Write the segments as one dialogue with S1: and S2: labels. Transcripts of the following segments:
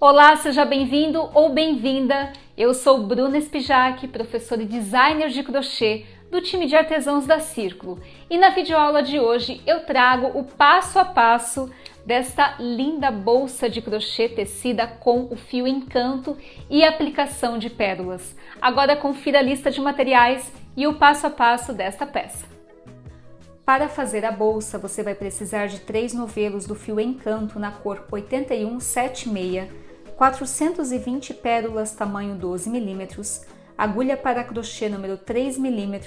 S1: Olá, seja bem-vindo ou bem-vinda. Eu sou Bruna Spijac, professora e designer de crochê do time de artesãos da Círculo. E na videoaula de hoje eu trago o passo a passo desta linda bolsa de crochê tecida com o fio Encanto e aplicação de pérolas. Agora confira a lista de materiais e o passo a passo desta peça. Para fazer a bolsa, você vai precisar de 3 novelos do fio Encanto na cor 8176, 420 pérolas tamanho 12 mm, agulha para crochê número 3 mm,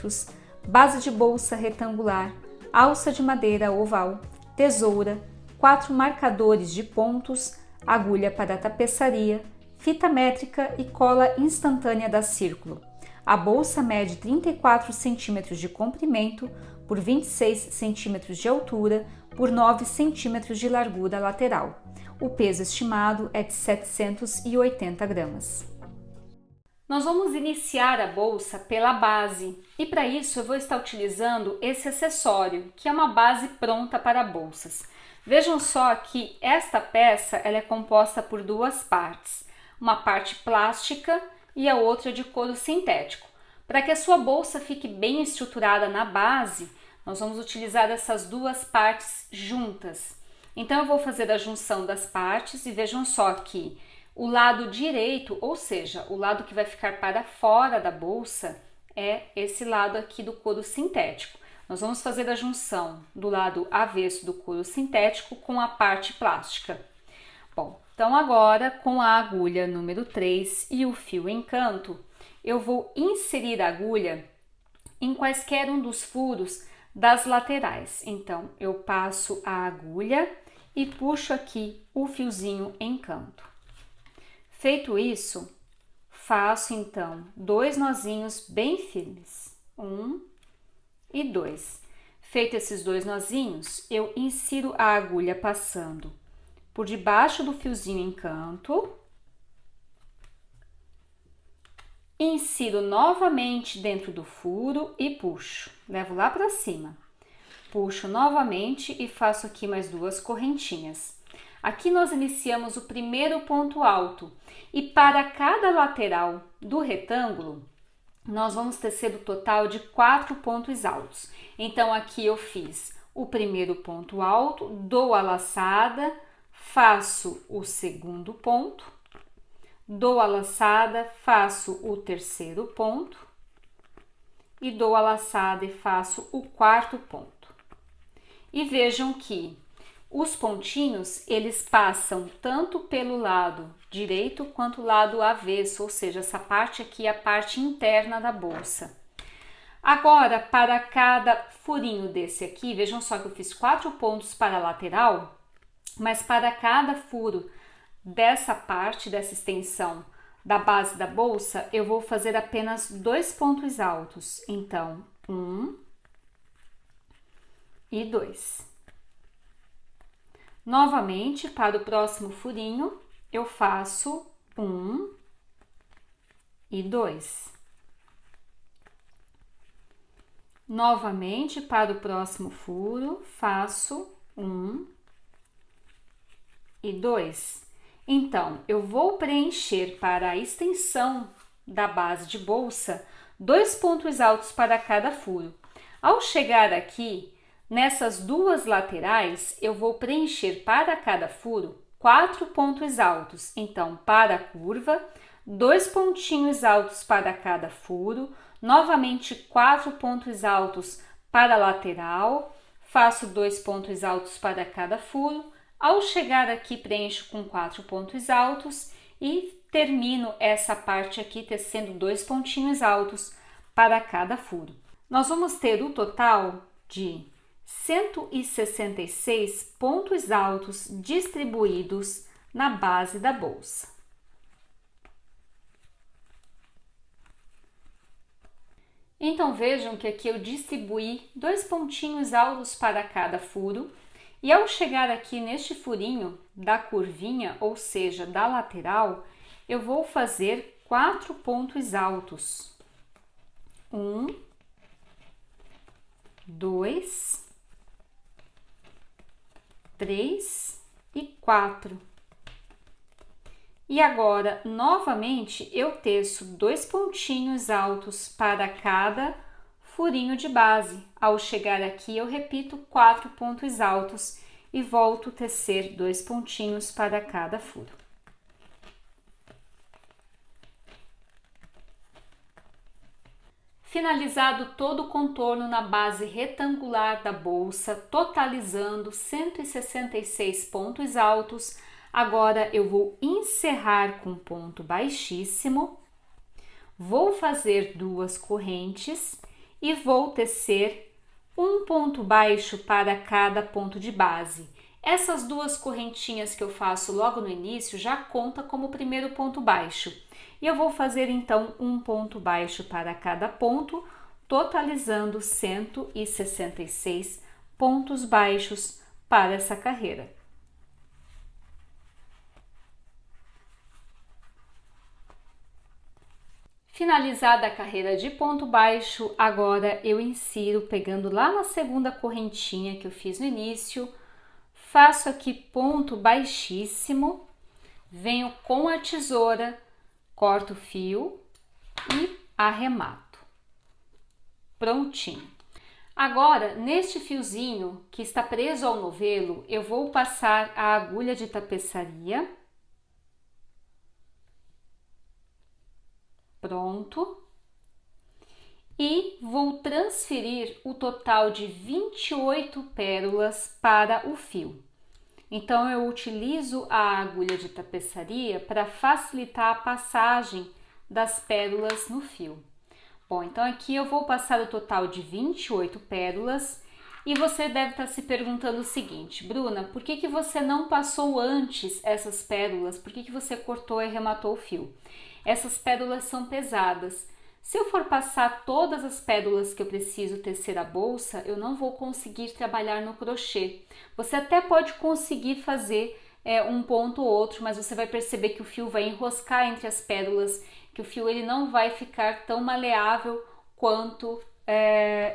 S1: base de bolsa retangular, alça de madeira oval, tesoura, 4 marcadores de pontos, agulha para tapeçaria, fita métrica e cola instantânea da Círculo. A bolsa mede 34 cm de comprimento por 26 cm de altura por 9 cm de largura lateral. O peso estimado é de 780 gramas. Nós vamos iniciar a bolsa pela base e para isso eu vou estar utilizando esse acessório, que é uma base pronta para bolsas. Vejam só que esta peça ela é composta por duas partes, uma parte plástica e a outra de couro sintético. Para que a sua bolsa fique bem estruturada na base, nós vamos utilizar essas duas partes juntas. Então eu vou fazer a junção das partes e vejam só que o lado direito, ou seja, o lado que vai ficar para fora da bolsa, é esse lado aqui do couro sintético. Nós vamos fazer a junção do lado avesso do couro sintético com a parte plástica. Bom, então agora com a agulha número 3 e o fio Encanto, eu vou inserir a agulha em quaisquer um dos furos das laterais. Então, eu passo a agulha e puxo aqui o fiozinho Encanto. Feito isso, faço então 2 nozinhos bem firmes, 1 e 2. Feito esses 2 nozinhos, eu insiro a agulha passando por debaixo do fiozinho Encanto, insiro novamente dentro do furo e puxo, levo lá para cima. Puxo novamente e faço aqui mais 2 correntinhas. Aqui nós iniciamos o primeiro ponto alto e para cada lateral do retângulo, nós vamos tecer o total de 4 pontos altos. Então aqui eu fiz o primeiro ponto alto, dou a laçada, faço o segundo ponto, dou a laçada, faço o terceiro ponto e dou a laçada e faço o quarto ponto. E vejam que os pontinhos, eles passam tanto pelo lado direito quanto o lado avesso, ou seja, essa parte aqui é a parte interna da bolsa. Agora, para cada furinho desse aqui, vejam só que eu fiz 4 pontos para a lateral, mas para cada furo dessa parte, dessa extensão da base da bolsa, eu vou fazer apenas 2 pontos altos. Então, 1 e 2. Novamente, para o próximo furinho, eu faço 1 e 2. Novamente, para o próximo furo, faço 1 e 2. Então, eu vou preencher para a extensão da base de bolsa 2 pontos altos para cada furo. Ao chegar aqui, nessas duas laterais, eu vou preencher para cada furo 4 pontos altos. Então, para a curva, 2 pontinhos altos para cada furo, novamente 4 pontos altos para a lateral, faço 2 pontos altos para cada furo. Ao chegar aqui, preencho com 4 pontos altos e termino essa parte aqui tecendo 2 pontinhos altos para cada furo. Nós vamos ter o total de 166 pontos altos distribuídos na base da bolsa. Então vejam que aqui eu distribuí 2 pontinhos altos para cada furo e ao chegar aqui neste furinho da curvinha, ou seja, da lateral, eu vou fazer 4 pontos altos. 1, 2, 3 e 4. E agora, novamente, eu teço 2 pontinhos altos para cada furinho de base. Ao chegar aqui, eu repito 4 pontos altos e volto a tecer 2 pontinhos para cada furo. Finalizado todo o contorno na base retangular da bolsa, totalizando 166 pontos altos, agora eu vou encerrar com ponto baixíssimo, vou fazer 2 correntes e vou tecer um ponto baixo para cada ponto de base. Essas 2 correntinhas que eu faço logo no início já conta como o primeiro ponto baixo. E eu vou fazer então um ponto baixo para cada ponto, totalizando 166 pontos baixos para essa carreira. Finalizada a carreira de ponto baixo, agora eu insiro pegando lá na segunda correntinha que eu fiz no início, faço aqui ponto baixíssimo, venho com a tesoura, corto o fio e arremato. Prontinho. Agora, neste fiozinho que está preso ao novelo, eu vou passar a agulha de tapeçaria. Pronto. E vou transferir o total de 28 pérolas para o fio. Então, eu utilizo a agulha de tapeçaria para facilitar a passagem das pérolas no fio. Bom, então aqui eu vou passar o total de 28 pérolas e você deve estar se perguntando o seguinte: Bruna, por que você não passou antes essas pérolas? Por que você cortou e arrematou o fio? Essas pérolas são pesadas. Se eu for passar todas as pérolas que eu preciso tecer a bolsa, eu não vou conseguir trabalhar no crochê. Você até pode conseguir fazer um ponto ou outro, mas você vai perceber que o fio vai enroscar entre as pérolas, que o fio ele não vai ficar tão maleável quanto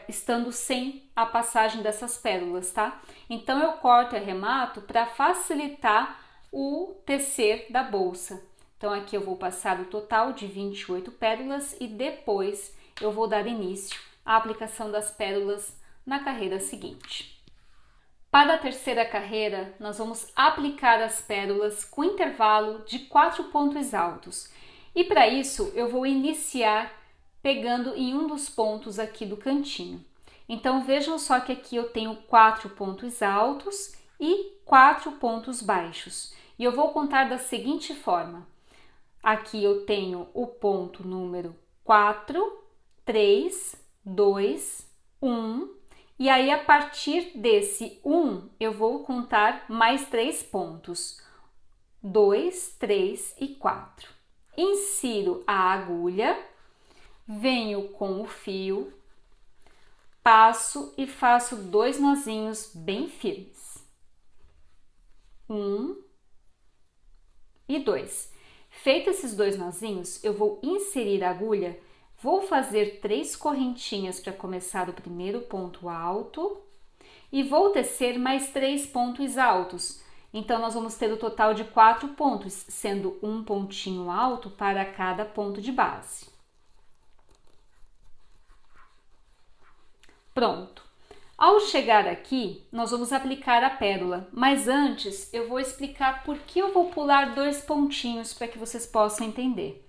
S1: estando sem a passagem dessas pérolas, tá? Então eu corto e arremato para facilitar o tecer da bolsa. Então, aqui eu vou passar o total de 28 pérolas e depois eu vou dar início à aplicação das pérolas na carreira seguinte. Para a terceira carreira, nós vamos aplicar as pérolas com intervalo de 4 pontos altos. E para isso, eu vou iniciar pegando em um dos pontos aqui do cantinho. Então, vejam só que aqui eu tenho 4 pontos altos e 4 pontos baixos. E eu vou contar da seguinte forma. Aqui eu tenho o ponto número 4, 3, 2, 1. E aí, a partir desse 1, eu vou contar mais 3 pontos. 2, 3 e 4. Insiro a agulha, venho com o fio, passo e faço 2 nozinhos bem firmes. 1 e 2. Feito esses 2 nozinhos, eu vou inserir a agulha, vou fazer 3 correntinhas para começar o primeiro ponto alto e vou tecer mais 3 pontos altos. Então, nós vamos ter o total de 4 pontos, sendo um pontinho alto para cada ponto de base. Pronto. Ao chegar aqui, nós vamos aplicar a pérola, mas antes eu vou explicar por que eu vou pular 2 pontinhos para que vocês possam entender.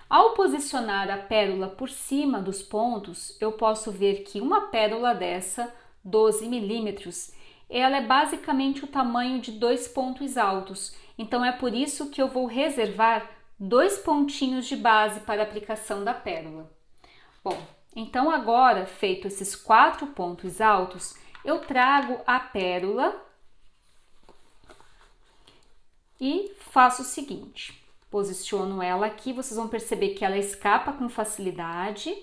S1: Ao posicionar a pérola por cima dos pontos, eu posso ver que uma pérola dessa, 12 milímetros, ela é basicamente o tamanho de 2 pontos altos, então é por isso que eu vou reservar 2 pontinhos de base para a aplicação da pérola. Bom, então agora, feito esses 4 pontos altos, eu trago a pérola e faço o seguinte, posiciono ela aqui, vocês vão perceber que ela escapa com facilidade,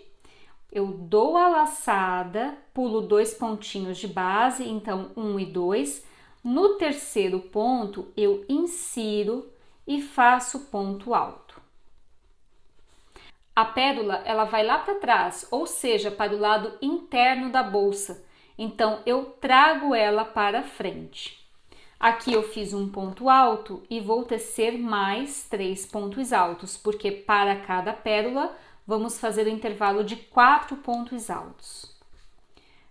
S1: eu dou a laçada, pulo 2 pontinhos de base, então 1 e 2, no terceiro ponto eu insiro e faço ponto alto. A pérola ela vai lá para trás, ou seja, para o lado interno da bolsa. Então, eu trago ela para frente. Aqui eu fiz um ponto alto e vou tecer mais 3 pontos altos, porque para cada pérola vamos fazer o intervalo de 4 pontos altos.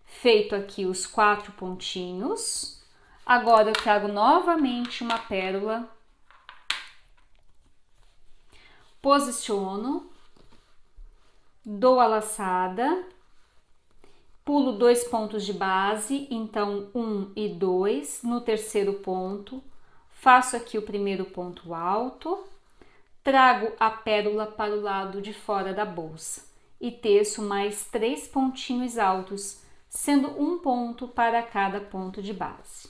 S1: Feito aqui os 4 pontinhos, agora eu trago novamente uma pérola, posiciono, dou a laçada, pulo 2 pontos de base, então 1 e 2, no terceiro ponto, faço aqui o primeiro ponto alto, trago a pérola para o lado de fora da bolsa e teço mais 3 pontinhos altos, sendo um ponto para cada ponto de base.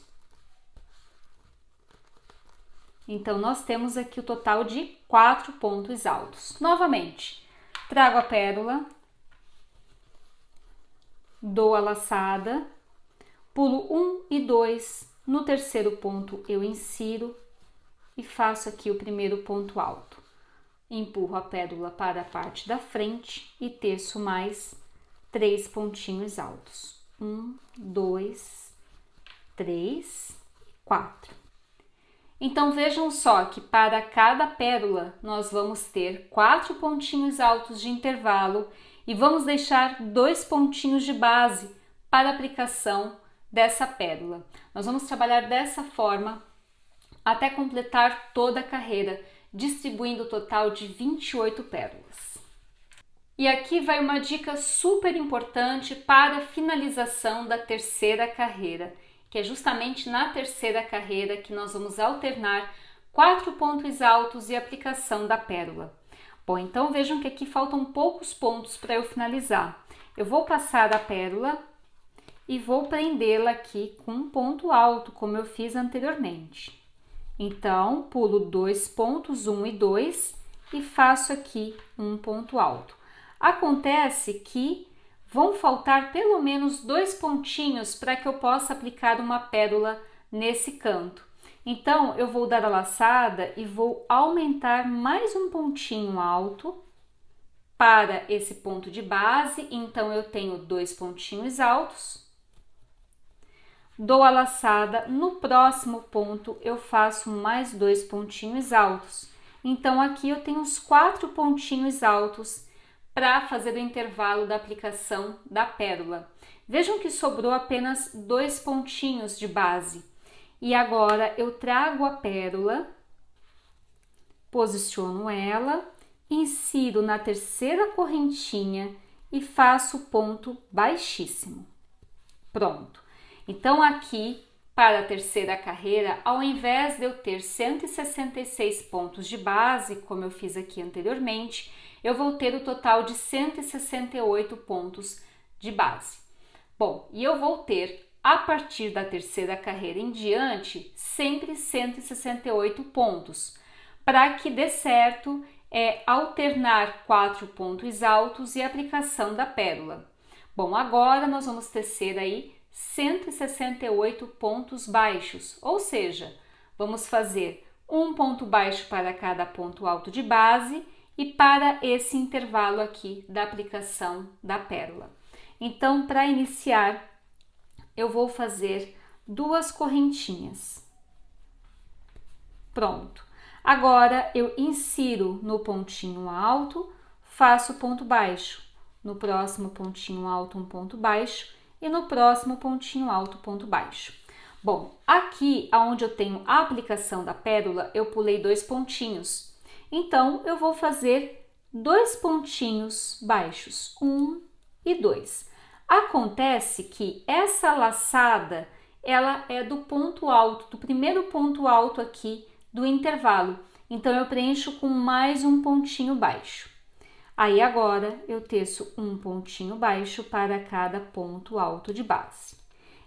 S1: Então, nós temos aqui o total de 4 pontos altos. Novamente, trago a pérola, dou a laçada, pulo 1 e 2, no terceiro ponto eu insiro e faço aqui o primeiro ponto alto. Empurro a pérola para a parte da frente e teço mais 3 pontinhos altos. 1, 2, 3, 4. Então, vejam só que para cada pérola nós vamos ter 4 pontinhos altos de intervalo e vamos deixar 2 pontinhos de base para a aplicação dessa pérola. Nós vamos trabalhar dessa forma até completar toda a carreira, distribuindo o total de 28 pérolas. E aqui vai uma dica super importante para a finalização da terceira carreira, que é justamente na terceira carreira que nós vamos alternar 4 pontos altos e aplicação da pérola. Bom, então vejam que aqui faltam poucos pontos para eu finalizar. Eu vou passar a pérola e vou prendê-la aqui com um ponto alto, como eu fiz anteriormente. Então, pulo 2 pontos, 1 e 2, e faço aqui um ponto alto. Acontece que vão faltar pelo menos 2 pontinhos para que eu possa aplicar uma pérola nesse canto. Então, eu vou dar a laçada e vou aumentar mais um pontinho alto para esse ponto de base. Então, eu tenho 2 pontinhos altos. Dou a laçada, no próximo ponto eu faço mais 2 pontinhos altos. Então, aqui eu tenho os 4 pontinhos altos para fazer o intervalo da aplicação da pérola. Vejam que sobrou apenas 2 pontinhos de base. E agora eu trago a pérola, posiciono ela, insiro na terceira correntinha e faço ponto baixíssimo. Pronto. Então, aqui, para a terceira carreira, ao invés de eu ter 166 pontos de base, como eu fiz aqui anteriormente, eu vou ter o total de 168 pontos de base. Bom, e eu vou ter, a partir da terceira carreira em diante, sempre 168 pontos. Para que dê certo, alternar 4 pontos altos e aplicação da pérola. Bom, agora nós vamos tecer aí 168 pontos baixos, ou seja, vamos fazer um ponto baixo para cada ponto alto de base e para esse intervalo aqui da aplicação da pérola. Então, para iniciar, eu vou fazer 2 correntinhas. Pronto. Agora, eu insiro no pontinho alto, faço ponto baixo. No próximo pontinho alto, um ponto baixo. E no próximo pontinho alto, ponto baixo. Bom, aqui onde eu tenho a aplicação da pérola, eu pulei 2 pontinhos. Então, eu vou fazer 2 pontinhos baixos, 1 e 2. Acontece que essa laçada, ela é do ponto alto, do primeiro ponto alto aqui do intervalo. Então, eu preencho com mais um pontinho baixo. Aí, agora, eu teço um pontinho baixo para cada ponto alto de base.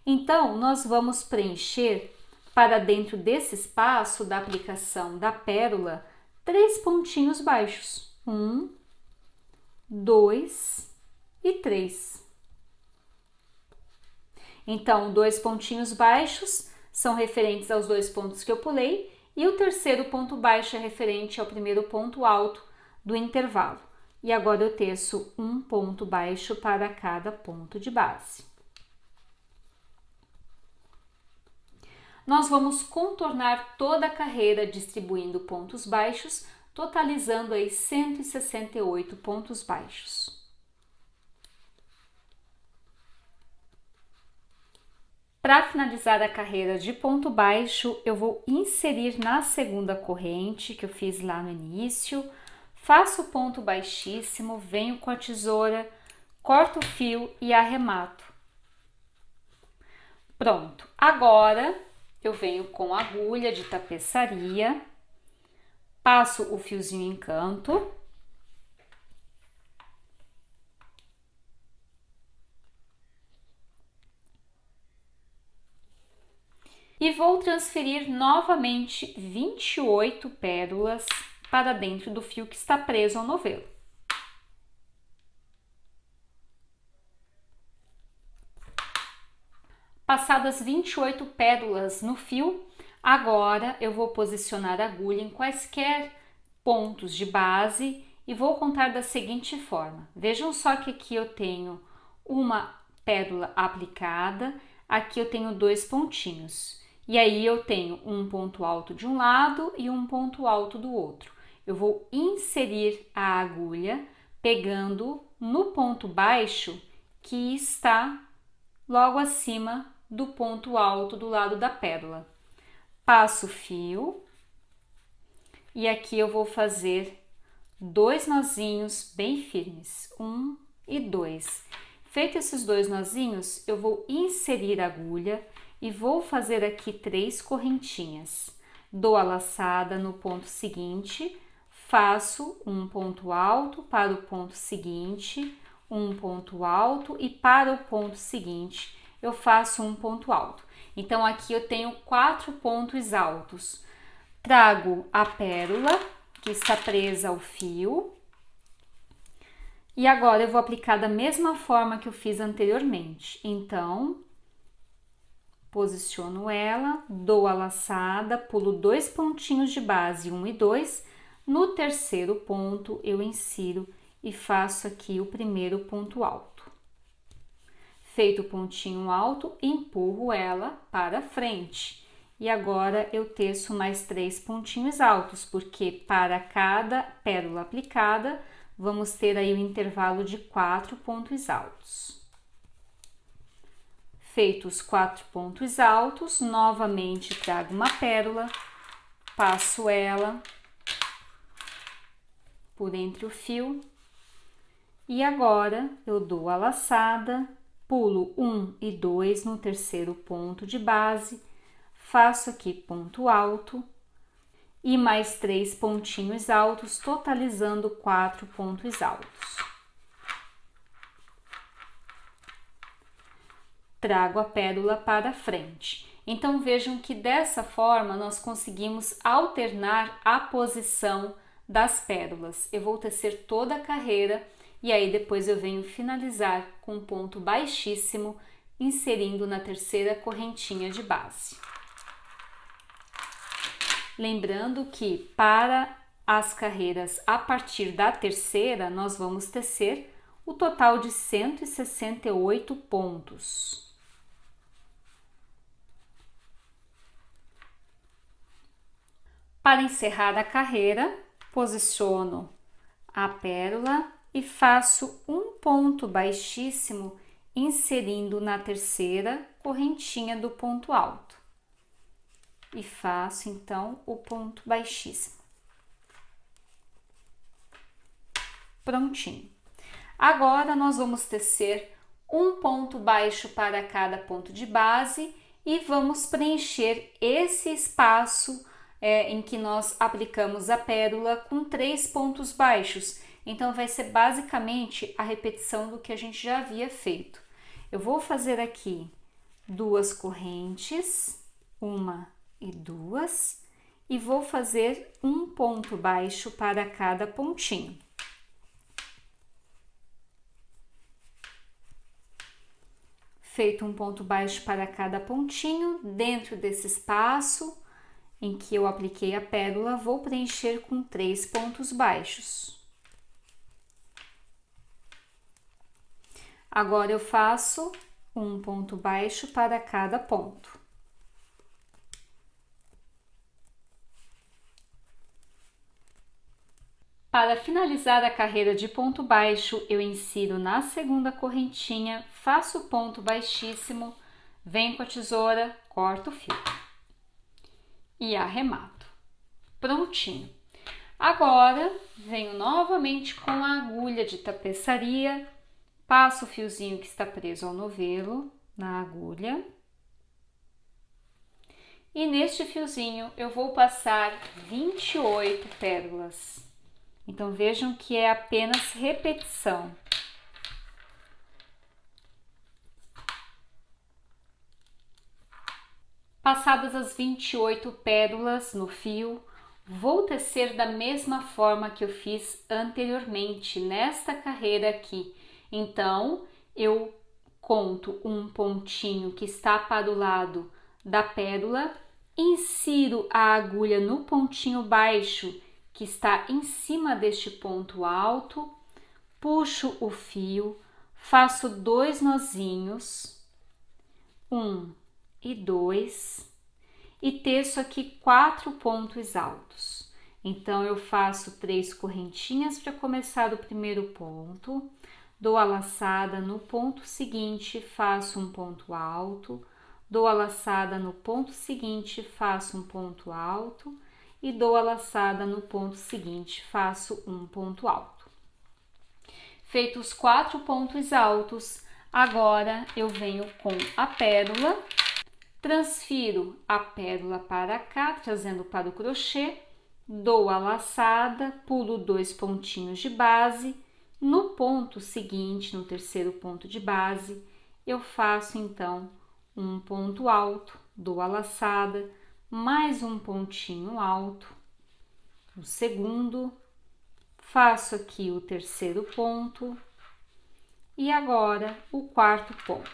S1: Então, nós vamos preencher, para dentro desse espaço da aplicação da pérola, 3 pontinhos baixos. 1, 2 e 3. Então, 2 pontinhos baixos são referentes aos 2 pontos que eu pulei, e o terceiro ponto baixo é referente ao primeiro ponto alto do intervalo. E agora eu teço um ponto baixo para cada ponto de base. nós vamos contornar toda a carreira distribuindo pontos baixos, totalizando aí 168 pontos baixos. Para finalizar a carreira de ponto baixo, eu vou inserir na segunda corrente que eu fiz lá no início, faço o ponto baixíssimo, venho com a tesoura, corto o fio e arremato. Pronto, agora eu venho com a agulha de tapeçaria, passo o fiozinho em canto, e vou transferir novamente 28 pérolas para dentro do fio que está preso ao novelo. Passadas 28 pérolas no fio, agora eu vou posicionar a agulha em quaisquer pontos de base e vou contar da seguinte forma. Vejam só que aqui eu tenho uma pérola aplicada, aqui eu tenho 2 pontinhos. E aí eu tenho um ponto alto de um lado e um ponto alto do outro. Eu vou inserir a agulha pegando no ponto baixo que está logo acima do ponto alto do lado da pérola. Passo o fio e aqui eu vou fazer 2 nozinhos bem firmes, 1 e 2. Feito esses 2 nozinhos, eu vou inserir a agulha e vou fazer aqui 3 correntinhas. Dou a laçada no ponto seguinte, faço um ponto alto para o ponto seguinte, um ponto alto e para o ponto seguinte eu faço um ponto alto. Então aqui eu tenho 4 pontos altos. Trago a pérola que está presa ao fio e agora eu vou aplicar da mesma forma que eu fiz anteriormente. Então, posiciono ela, dou a laçada, pulo 2 pontinhos de base, 1 e 2. No terceiro ponto, eu insiro e faço aqui o primeiro ponto alto. Feito o pontinho alto, empurro ela para frente. E agora eu teço mais 3 pontinhos altos, porque para cada pérola aplicada, vamos ter aí um intervalo de 4 pontos altos. Feitos os 4 pontos altos, novamente trago uma pérola, passo ela por entre o fio e agora eu dou a laçada, pulo 1 e 2 no terceiro ponto de base, faço aqui ponto alto e mais 3 pontinhos altos, totalizando 4 pontos altos. Trago a pérola para frente. Então vejam que dessa forma nós conseguimos alternar a posição das pérolas. Eu vou tecer toda a carreira e aí depois eu venho finalizar com um ponto baixíssimo, inserindo na terceira correntinha de base. Lembrando que para as carreiras a partir da terceira nós vamos tecer o total de 168 pontos. Para encerrar a carreira, posiciono a pérola e faço um ponto baixíssimo, inserindo na terceira correntinha do ponto alto. E faço então o ponto baixíssimo. Prontinho. Agora nós vamos tecer um ponto baixo para cada ponto de base e vamos preencher esse espaço em que nós aplicamos a pérola com 3 pontos baixos. Então, vai ser basicamente a repetição do que a gente já havia feito. Eu vou fazer aqui 2 correntes, 1 e 2, e vou fazer um ponto baixo para cada pontinho. Feito um ponto baixo para cada pontinho, dentro desse espaço em que eu apliquei a pérola, vou preencher com 3 pontos baixos. Agora eu faço um ponto baixo para cada ponto. Para finalizar a carreira de ponto baixo, eu insiro na segunda correntinha, faço o ponto baixíssimo, venho com a tesoura, corto o fio e arremato. Prontinho. Agora, venho novamente com a agulha de tapeçaria, passo o fiozinho que está preso ao novelo na agulha. E neste fiozinho eu vou passar 28 pérolas. Então vejam que é apenas repetição. Passadas as 28 pérolas no fio, vou tecer da mesma forma que eu fiz anteriormente nesta carreira aqui. Então, eu conto um pontinho que está para o lado da pérola, insiro a agulha no pontinho baixo que está em cima deste ponto alto, puxo o fio, faço 2 nozinhos, 1 e 2, e teço aqui 4 pontos altos. Então, eu faço 3 correntinhas para começar o primeiro ponto, dou a laçada no ponto seguinte, faço um ponto alto, dou a laçada no ponto seguinte, faço um ponto alto e dou a laçada no ponto seguinte, faço um ponto alto. Feitos os 4 pontos altos, agora eu venho com a pérola, transfiro a pérola para cá, trazendo para o crochê, dou a laçada, pulo 2 pontinhos de base, no ponto seguinte, no terceiro ponto de base, eu faço então um ponto alto, dou a laçada, mais um pontinho alto, o segundo, faço aqui o terceiro ponto e agora o quarto ponto.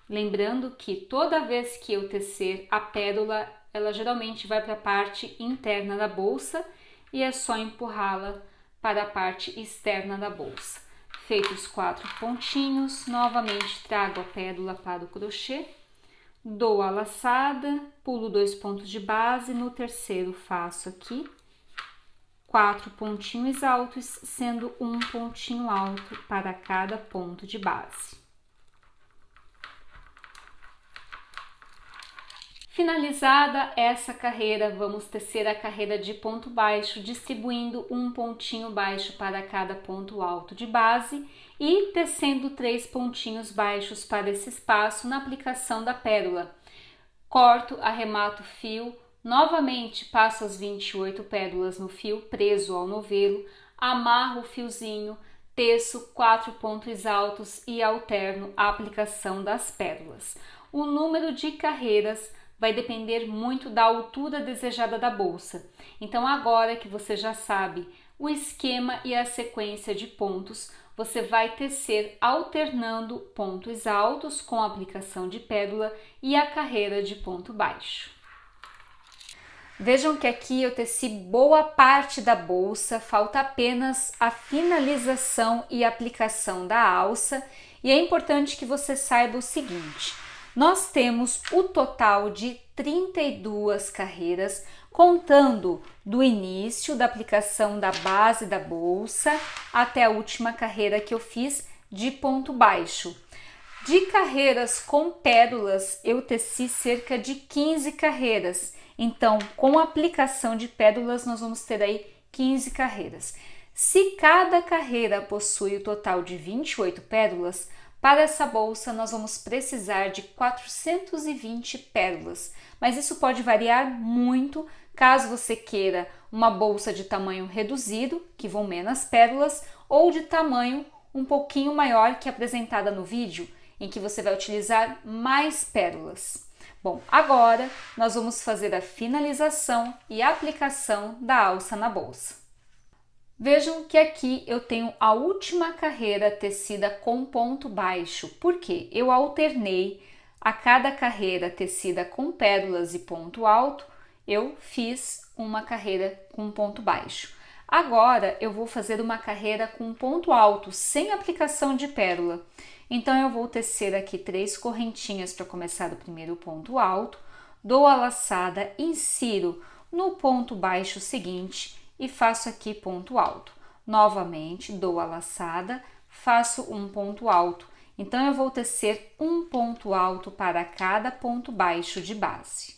S1: Lembrando que toda vez que eu tecer a pérola, ela geralmente vai para a parte interna da bolsa e é só empurrá-la para a parte externa da bolsa. Feitos os 4 pontinhos, novamente trago a pérola para o crochê, dou a laçada, pulo 2 pontos de base, no terceiro faço aqui 4 pontinhos altos, sendo um pontinho alto para cada ponto de base. Finalizada essa carreira, vamos tecer a carreira de ponto baixo, distribuindo um pontinho baixo para cada ponto alto de base e tecendo 3 pontinhos baixos para esse espaço na aplicação da pérola. Corto, arremato o fio, novamente passo as 28 pérolas no fio preso ao novelo, amarro o fiozinho, teço 4 pontos altos e alterno a aplicação das pérolas. O número de carreiras vai depender muito da altura desejada da bolsa. Então, agora que você já sabe o esquema e a sequência de pontos, você vai tecer alternando pontos altos com a aplicação de pérola e a carreira de ponto baixo. Vejam que aqui eu teci boa parte da bolsa, falta apenas a finalização e aplicação da alça, e é importante que você saiba o seguinte: nós temos o total de 32 carreiras, contando do início da aplicação da base da bolsa até a última carreira que eu fiz de ponto baixo. De carreiras com pérolas, eu teci cerca de 15 carreiras. Então, com a aplicação de pérolas, nós vamos ter aí 15 carreiras. Se cada carreira possui o total de 28 pérolas, para essa bolsa, nós vamos precisar de 420 pérolas, mas isso pode variar muito caso você queira uma bolsa de tamanho reduzido, que vão menos pérolas, ou de tamanho um pouquinho maior que apresentada no vídeo, em que você vai utilizar mais pérolas. Bom, agora nós vamos fazer a finalização e aplicação da alça na bolsa. Vejam que aqui eu tenho a última carreira tecida com ponto baixo, porque eu alternei a cada carreira tecida com pérolas e ponto alto, eu fiz uma carreira com ponto baixo. Agora eu vou fazer uma carreira com ponto alto, sem aplicação de pérola. Então eu vou tecer aqui 3 correntinhas para começar o primeiro ponto alto, dou a laçada, insiro no ponto baixo seguinte e faço aqui ponto alto. Novamente, dou a laçada, faço um ponto alto. Então, eu vou tecer um ponto alto para cada ponto baixo de base.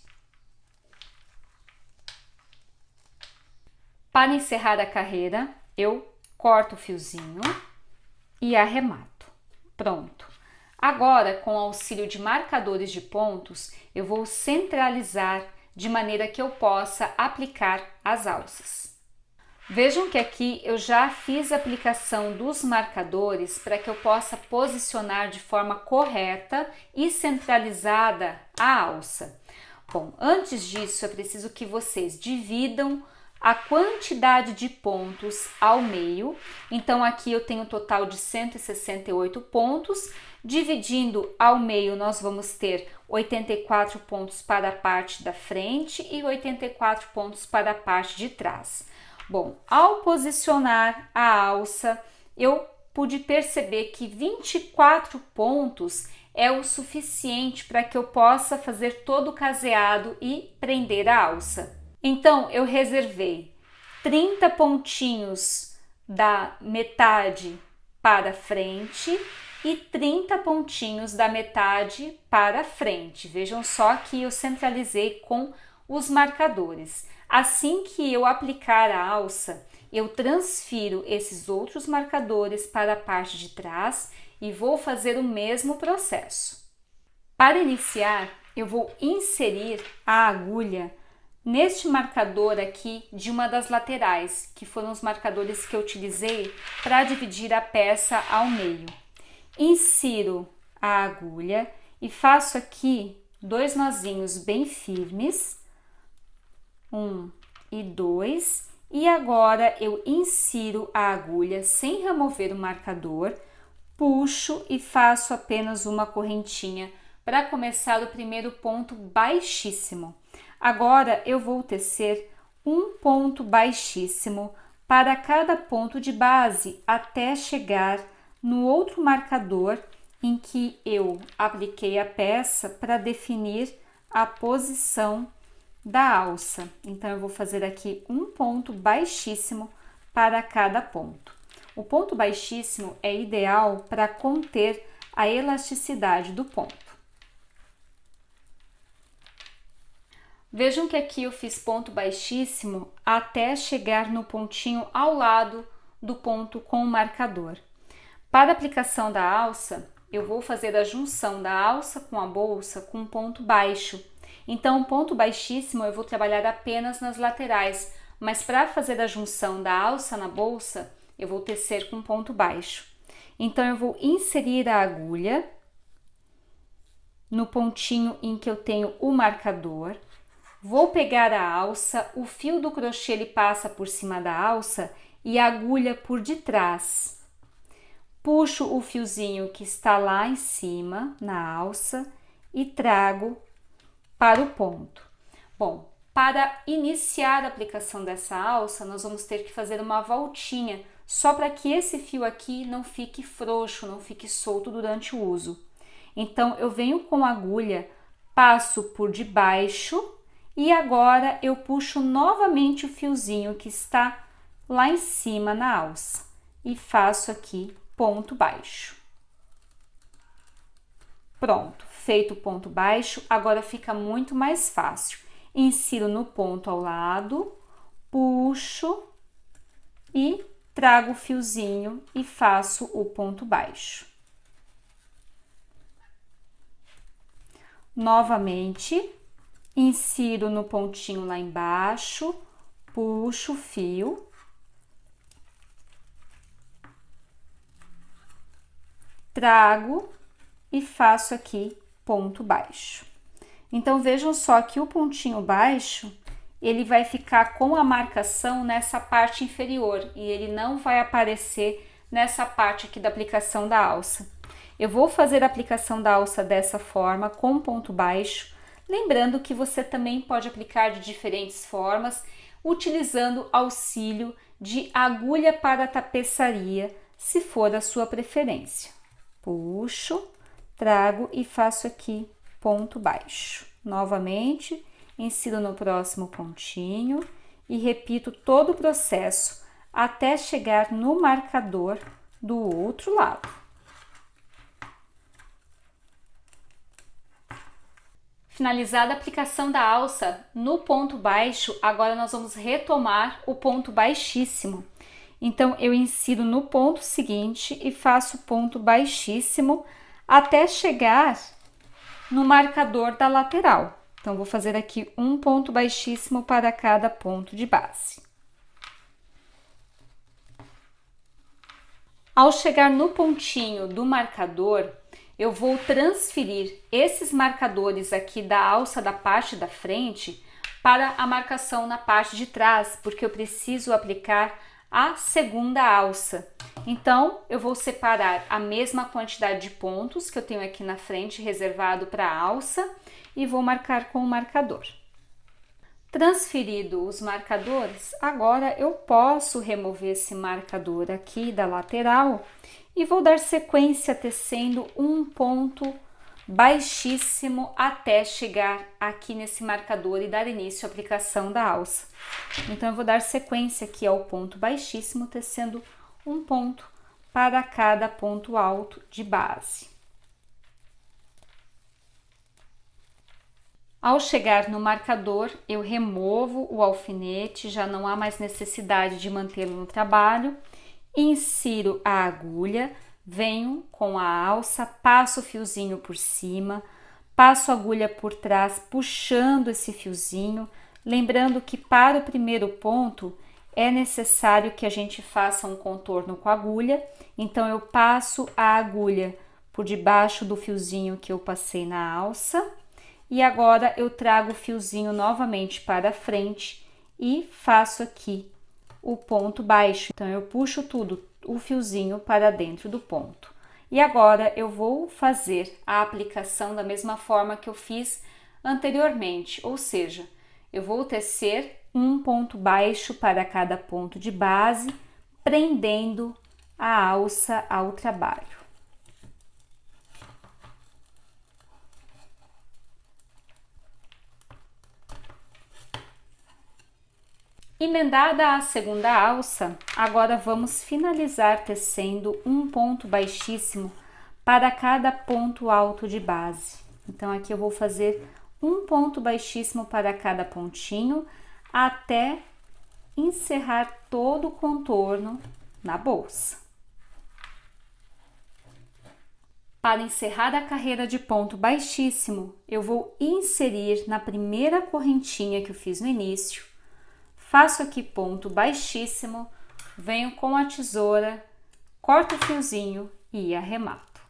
S1: Para encerrar a carreira, eu corto o fiozinho e arremato. Pronto! Agora, com o auxílio de marcadores de pontos, eu vou centralizar de maneira que eu possa aplicar as alças. Vejam que aqui eu já fiz a aplicação dos marcadores para que eu possa posicionar de forma correta e centralizada a alça. Bom, antes disso é preciso que vocês dividam a quantidade de pontos ao meio. Então aqui eu tenho um total de 168 pontos. Dividindo ao meio, nós vamos ter 84 pontos para a parte da frente e 84 pontos para a parte de trás. Bom, ao posicionar a alça, eu pude perceber que 24 pontos é o suficiente para que eu possa fazer todo o caseado e prender a alça. Então, eu reservei 30 pontinhos da metade para frente e 30 pontinhos da metade para frente. Vejam só que eu centralizei com os marcadores. Assim que eu aplicar a alça, eu transfiro esses outros marcadores para a parte de trás e vou fazer o mesmo processo. Para iniciar, eu vou inserir a agulha neste marcador aqui de uma das laterais, que foram os marcadores que eu utilizei para dividir a peça ao meio. Insiro a agulha e faço aqui 2 nozinhos bem firmes, 1 e 2, e agora eu insiro a agulha sem remover o marcador, puxo e faço apenas uma correntinha para começar o primeiro ponto baixíssimo. Agora eu vou tecer um ponto baixíssimo para cada ponto de base até chegar no outro marcador em que eu apliquei a peça para definir a posição da alça. Então, eu vou fazer aqui um ponto baixíssimo para cada ponto. O ponto baixíssimo é ideal para conter a elasticidade do ponto. Vejam que aqui eu fiz ponto baixíssimo até chegar no pontinho ao lado do ponto com o marcador. Para a aplicação da alça, eu vou fazer a junção da alça com a bolsa com um ponto baixo. Então, o ponto baixíssimo eu vou trabalhar apenas nas laterais, mas para fazer a junção da alça na bolsa, eu vou tecer com ponto baixo. Então, eu vou inserir a agulha no pontinho em que eu tenho o marcador, vou pegar a alça, o fio do crochê ele passa por cima da alça e a agulha por detrás. Puxo o fiozinho que está lá em cima, na alça, e trago para o ponto. Bom, para iniciar a aplicação dessa alça, nós vamos ter que fazer uma voltinha, só para que esse fio aqui não fique frouxo, não fique solto durante o uso. Então, eu venho com a agulha, passo por debaixo e agora eu puxo novamente o fiozinho que está lá em cima na alça e faço aqui ponto baixo. Pronto, feito o ponto baixo, agora fica muito mais fácil. Insiro no ponto ao lado, puxo e trago o fiozinho e faço o ponto baixo. Novamente, insiro no pontinho lá embaixo, puxo o fio, trago e faço aqui ponto baixo. Então, vejam só que o pontinho baixo, ele vai ficar com a marcação nessa parte inferior e ele não vai aparecer nessa parte aqui da aplicação da alça. Eu vou fazer a aplicação da alça dessa forma, com ponto baixo, lembrando que você também pode aplicar de diferentes formas, utilizando auxílio de agulha para tapeçaria, se for a sua preferência. Puxo, trago e faço aqui ponto baixo. Novamente, insiro no próximo pontinho e repito todo o processo até chegar no marcador do outro lado. Finalizada a aplicação da alça no ponto baixo, agora nós vamos retomar o ponto baixíssimo. Então, eu insiro no ponto seguinte e faço ponto baixíssimo até chegar no marcador da lateral. Então, vou fazer aqui um ponto baixíssimo para cada ponto de base. Ao chegar no pontinho do marcador, eu vou transferir esses marcadores aqui da alça da parte da frente para a marcação na parte de trás, porque eu preciso aplicar a segunda alça. Então, eu vou separar a mesma quantidade de pontos que eu tenho aqui na frente reservado para a alça e vou marcar com o marcador. Transferido os marcadores, agora eu posso remover esse marcador aqui da lateral e vou dar sequência tecendo um ponto baixíssimo até chegar aqui nesse marcador e dar início à aplicação da alça. Então, eu vou dar sequência aqui ao ponto baixíssimo, tecendo um ponto para cada ponto alto de base. Ao chegar no marcador, eu removo o alfinete, já não há mais necessidade de mantê-lo no trabalho. Insiro a agulha, venho com a alça, passo o fiozinho por cima, passo a agulha por trás, puxando esse fiozinho, lembrando que para o primeiro ponto é necessário que a gente faça um contorno com a agulha, então eu passo a agulha por debaixo do fiozinho que eu passei na alça e agora eu trago o fiozinho novamente para frente e faço aqui o ponto baixo. Então, eu puxo o fiozinho para dentro do ponto. E agora, eu vou fazer a aplicação da mesma forma que eu fiz anteriormente, ou seja, eu vou tecer um ponto baixo para cada ponto de base, prendendo a alça ao trabalho. Emendada a segunda alça, agora vamos finalizar tecendo um ponto baixíssimo para cada ponto alto de base. Então, aqui eu vou fazer um ponto baixíssimo para cada pontinho até encerrar todo o contorno na bolsa. Para encerrar a carreira de ponto baixíssimo, eu vou inserir na primeira correntinha que eu fiz no início. Faço aqui ponto baixíssimo, venho com a tesoura, corto o fiozinho e arremato.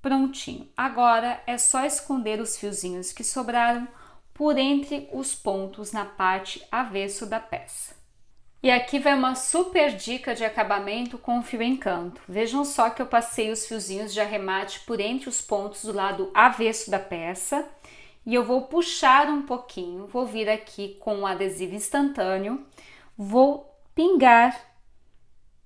S1: Prontinho. Agora é só esconder os fiozinhos que sobraram por entre os pontos na parte avesso da peça. E aqui vai uma super dica de acabamento com fio encanto. Vejam só que eu passei os fiozinhos de arremate por entre os pontos do lado avesso da peça. E eu vou puxar um pouquinho, vou vir aqui com um adesivo instantâneo, vou pingar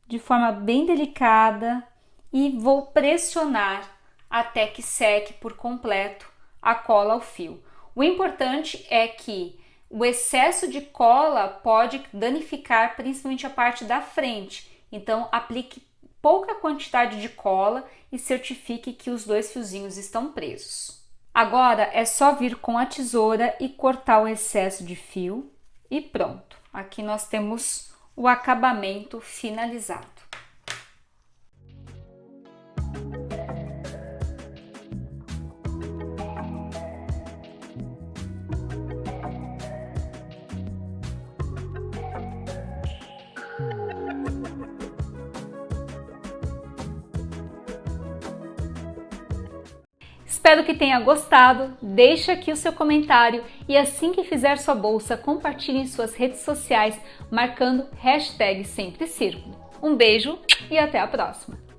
S1: de forma bem delicada e vou pressionar até que seque por completo a cola ao fio. O importante é que o excesso de cola pode danificar principalmente a parte da frente, então aplique pouca quantidade de cola e certifique que os dois fiozinhos estão presos. Agora é só vir com a tesoura e cortar o excesso de fio e pronto. Aqui nós temos o acabamento finalizado. Espero que tenha gostado, deixe aqui o seu comentário e assim que fizer sua bolsa, compartilhe em suas redes sociais marcando #SempreCírculo. Um beijo e até a próxima!